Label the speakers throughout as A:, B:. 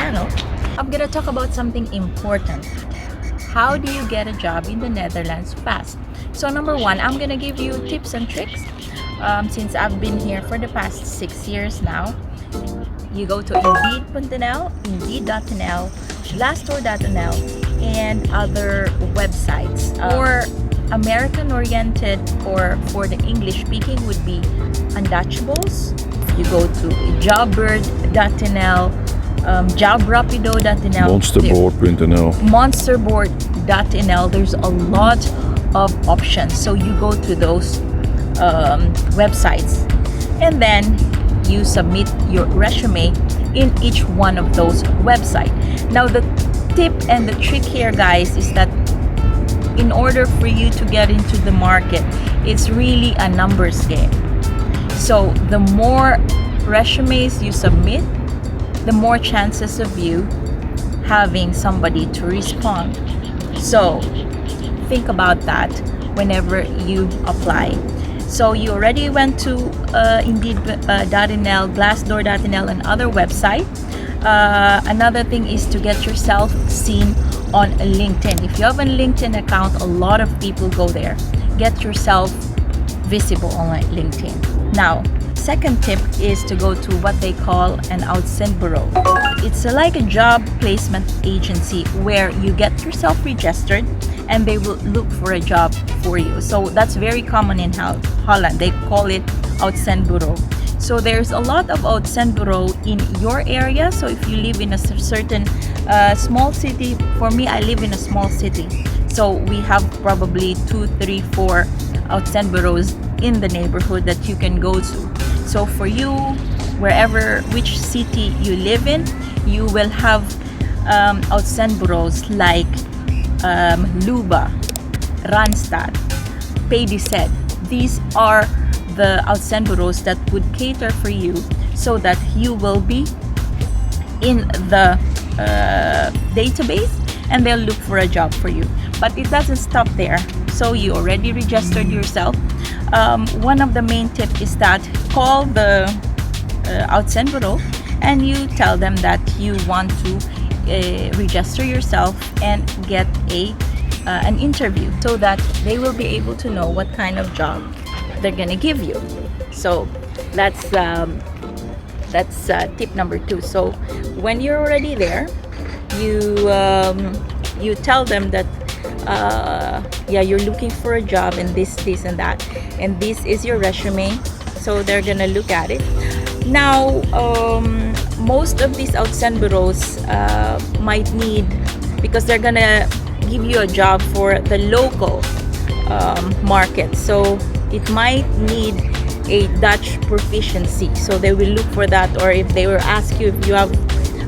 A: channel. I'm gonna talk about something important. How do you get a job in the Netherlands fast? So number one, I'm gonna give you tips and tricks. Since I've been here for the past 6 years now. You go to Indeed.nl, Indeed.nl, Glassdoor.nl, and other websites. Or American-oriented, or for the English-speaking would be Untouchables. You go to Jobbird.nl, Jobrapido.nl,
B: Monsterboard.nl.
A: Monsterboard.nl. There's a lot of options, so you go to those websites, and then you submit your resume in each one of those websites. Now the tip and the trick here, guys, is that in order for you to get into the market, it's really a numbers game. So the more resumes you submit, the more chances of you having somebody to respond. So think about that whenever you apply. So you already went to Indeed.nl, Glassdoor.nl, and other website. Another thing is to get yourself seen on LinkedIn. If you have a LinkedIn account, a lot of people go there. Get yourself visible on LinkedIn. Now, second tip is to go to what they call an Uitzenbureau. It's like a job placement agency where you get yourself registered and they will look for a job for you. So that's very common in Holland. They call it Uitzenbureau. So there's a lot of Uitzenbureau in your area. So if you live in a certain small city, for me, I live in a small city. So we have probably 2, 3, 4 Uitzenbureaus in the neighborhood that you can go to. So for you, which city you live in, you will have Uitzenbureaus like Luba, Randstad, Pediced. These are the Uitzenbureaus that would cater for you so that you will be in the database and they'll look for a job for you. But it doesn't stop there. So you already registered yourself. One of the main tips is that call the Uitzenbureau and you tell them that you want to register yourself and get an interview so that they will be able to know what kind of job they're gonna give you. So that's tip number 2. So when you're already there, you tell them that you're looking for a job and this and that, and this is your resume. So they're gonna look at it. Now most of these Uitzenbureaus might need, because they're gonna give you a job for the local market, so it might need a Dutch proficiency. So they will look for that, or if they will ask you if you have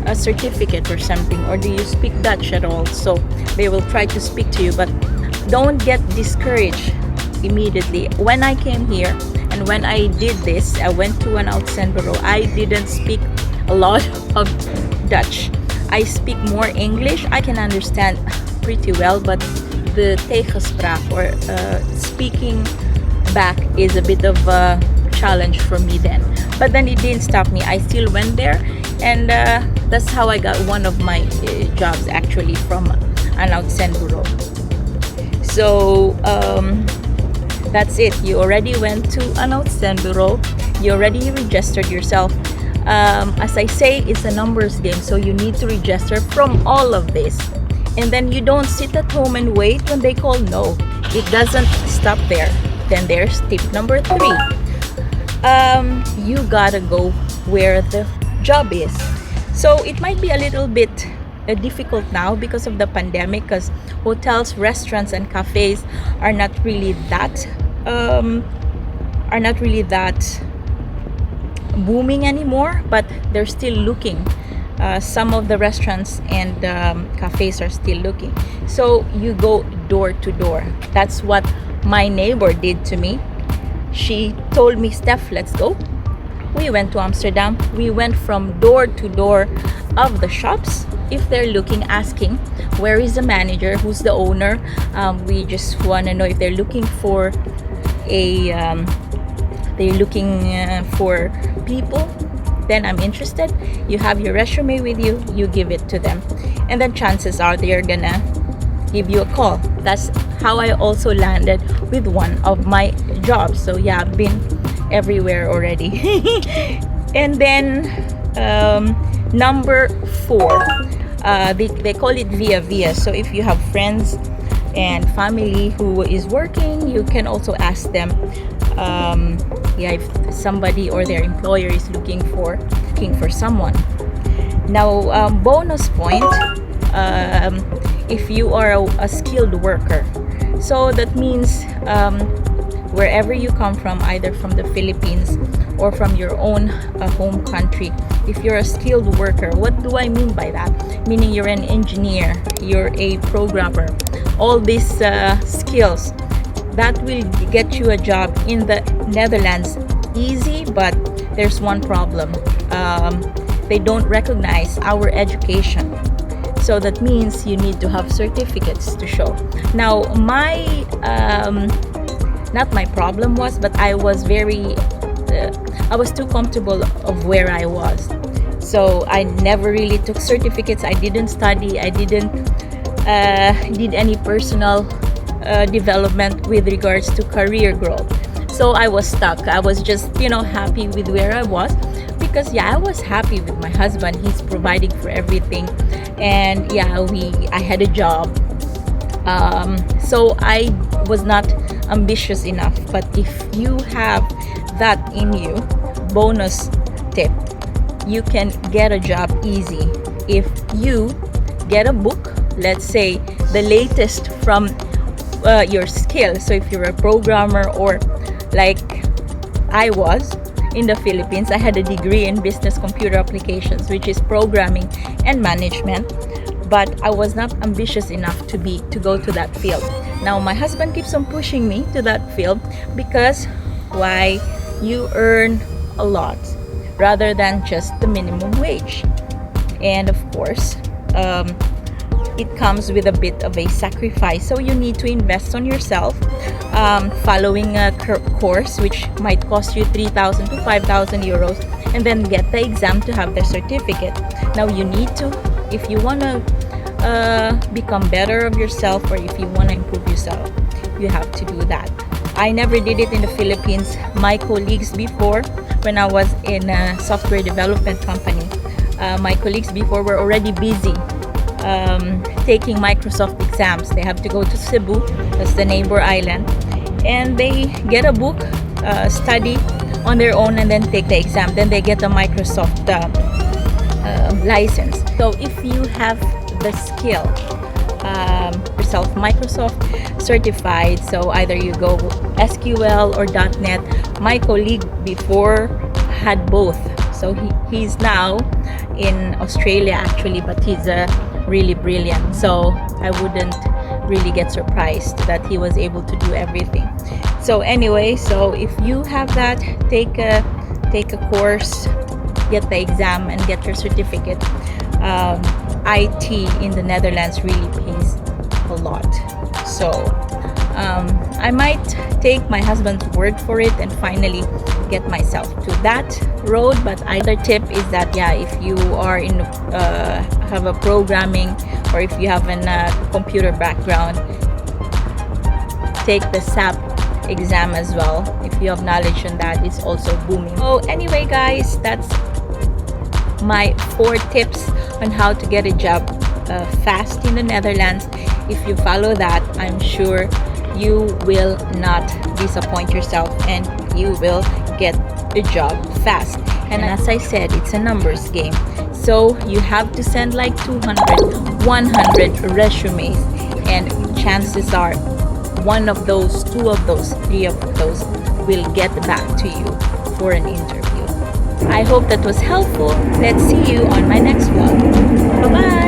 A: a certificate or something, or do you speak Dutch at all, so they will try to speak to you. But don't get discouraged immediately. When I came here and when I did this, I went to an Uitzenbureau. I didn't speak a lot of Dutch. I speak more English. I can understand pretty well, but the tegenspraak, or speaking back, is a bit of a challenge for me then. But then it didn't stop me. I still went there, and that's how I got one of my jobs, actually, from an Uitzenbureau. So that's it. You already went to an Uitzenbureau. You already registered yourself. As I say, it's a numbers game, so you need to register from all of this. And then you don't sit at home and wait when they call. No, it doesn't stop there. Then there's tip number 3. You gotta go where the job is. So it might be a little bit difficult now because of the pandemic, because hotels, restaurants, and cafes are not really that booming anymore, but they're still looking. Some of the restaurants and cafes are still looking. So you go door to door. That's what my neighbor did to me. She told me, Steph, let's go. We went to Amsterdam. We went from door to door of the shops. If they're looking, asking, where is the manager? Who's the owner? We just want to know if they're looking for for people. then I'm interested, you have your resume with you, you give it to them, and then chances are they're gonna give you a call. That's how I also landed with one of my jobs. So yeah, I've been everywhere already. And then number 4, they call it via. So if you have friends and family who is working, you can also ask them if somebody or their employer is looking for someone. Now bonus point, if you are a skilled worker, so that means wherever you come from, either from the Philippines or from your own home country, if you're a skilled worker. What do I mean by that? Meaning you're an engineer, you're a programmer, all these skills that will get you a job in the Netherlands easy. But there's one problem, they don't recognize our education. So that means you need to have certificates to show. Now my not my problem was, but I was too comfortable of where I was. So I never really took certificates. I didn't study. I didn't did any personal development with regards to career growth. So I was stuck. I was just, happy with where I was, because I was happy with my husband. He's providing for everything, and I had a job. So I was not ambitious enough. But if you have that in you, bonus tip, you can get a job easy if you get a book, let's say the latest from your skill. So if you're a programmer, or like I was in the Philippines, I had a degree in business computer applications, which is programming and management, but I was not ambitious enough to go to that field. Now my husband keeps on pushing me to that field, because why? You earn a lot rather than just the minimum wage. And of course, it comes with a bit of a sacrifice. So you need to invest on yourself, following a course which might cost you 3,000 to 5,000 euros, and then get the exam to have the certificate. Now you need to, if you want to become better of yourself, or if you want to improve yourself, you have to do that. I never did it in the Philippines. My colleagues before, when I was in a software development company, my colleagues before were already busy taking Microsoft exams. They have to go to Cebu, that's the neighbor island, and they get a book, study on their own, and then take the exam. Then they get a Microsoft license. So if you have the skill, yourself Microsoft certified, so either you go SQL or .NET. My colleague before had both, so he's now in Australia actually, but he's really brilliant. So I wouldn't really get surprised that he was able to do everything. So anyway, so if you have that, take a course, get the exam, and get your certificate. IT in the Netherlands really pays a lot. So I might take my husband's word for it and finally get myself to that road. But either tip is that if you are in have a programming, or if you have a computer background, take the SAP exam as well. If you have knowledge on that, it's also booming. So anyway guys, that's my 4 tips on how to get a job fast in the Netherlands. If you follow that, I'm sure you will not disappoint yourself, and you will get a job fast. And as I said, it's a numbers game. So you have to send like 200, 100 resumes, and chances are one of those, 2 of those, 3 of those will get back to you for an interview. I hope that was helpful. Let's see you on my next vlog. Bye-bye!